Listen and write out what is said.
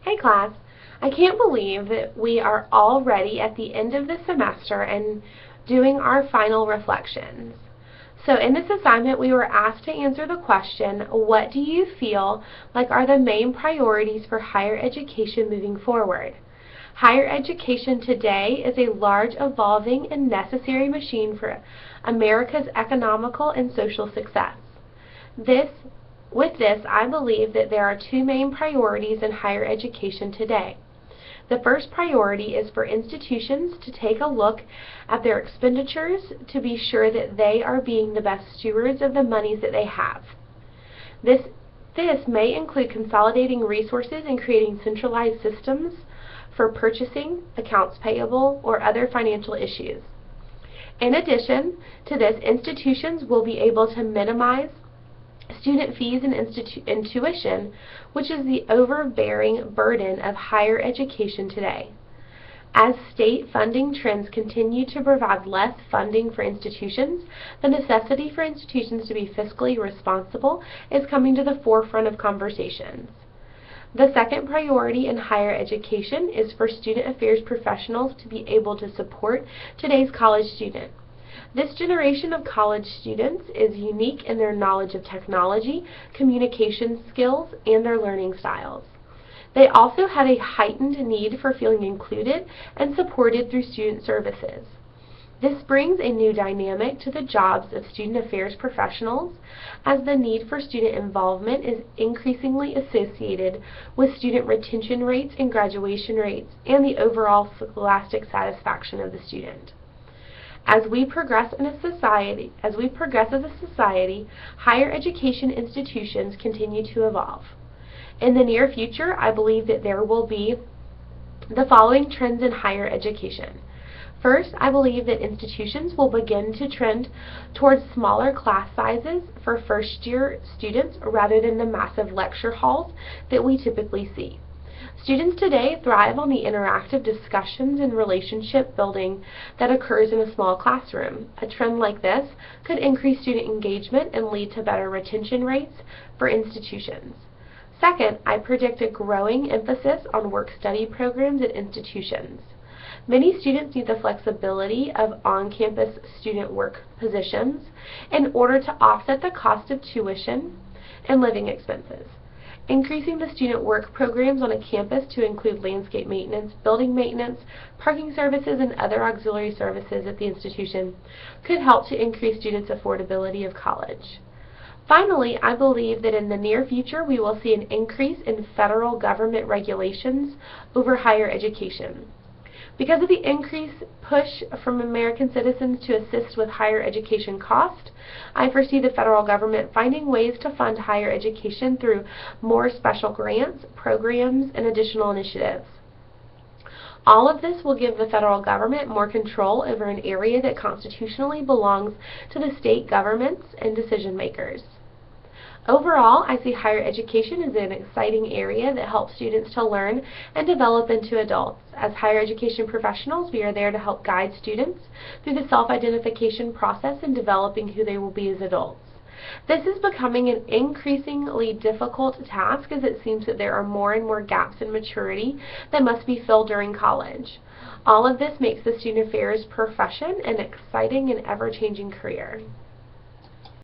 Hey class, I can't believe that we are already at the end of the semester and doing our final reflections. So in this assignment we were asked to answer the question, what do you feel like are the main priorities for higher education moving forward? Higher education today is a large, evolving, and necessary machine for America's economical and social success. With this, I believe that there are two main priorities in higher education today. The first priority is for institutions to take a look at their expenditures to be sure that they are being the best stewards of the monies that they have. This may include consolidating resources and creating centralized systems for purchasing, accounts payable, or other financial issues. In addition to this, institutions will be able to minimize student fees and tuition, which is the overbearing burden of higher education today. As state funding trends continue to provide less funding for institutions, the necessity for institutions to be fiscally responsible is coming to the forefront of conversations. The second priority in higher education is for student affairs professionals to be able to support today's college student. This generation of college students is unique in their knowledge of technology, communication skills, and their learning styles. They also have a heightened need for feeling included and supported through student services. This brings a new dynamic to the jobs of student affairs professionals, as the need for student involvement is increasingly associated with student retention rates and graduation rates and the overall scholastic satisfaction of the student. As we progress as a society, higher education institutions continue to evolve. In the near future, I believe that there will be the following trends in higher education. First, I believe that institutions will begin to trend towards smaller class sizes for first-year students rather than the massive lecture halls that we typically see. Students today thrive on the interactive discussions and relationship building that occurs in a small classroom. A trend like this could increase student engagement and lead to better retention rates for institutions. Second, I predict a growing emphasis on work-study programs at institutions. Many students need the flexibility of on-campus student work positions in order to offset the cost of tuition and living expenses. Increasing the student work programs on a campus to include landscape maintenance, building maintenance, parking services, and other auxiliary services at the institution could help to increase students' affordability of college. Finally, I believe that in the near future we will see an increase in federal government regulations over higher education. Because of the increased push from American citizens to assist with higher education costs, I foresee the federal government finding ways to fund higher education through more special grants, programs, and additional initiatives. All of this will give the federal government more control over an area that constitutionally belongs to the state governments and decision makers. Overall, I see higher education as an exciting area that helps students to learn and develop into adults. As higher education professionals, we are there to help guide students through the self-identification process and developing who they will be as adults. This is becoming an increasingly difficult task, as it seems that there are more and more gaps in maturity that must be filled during college. All of this makes the student affairs profession an exciting and ever-changing career.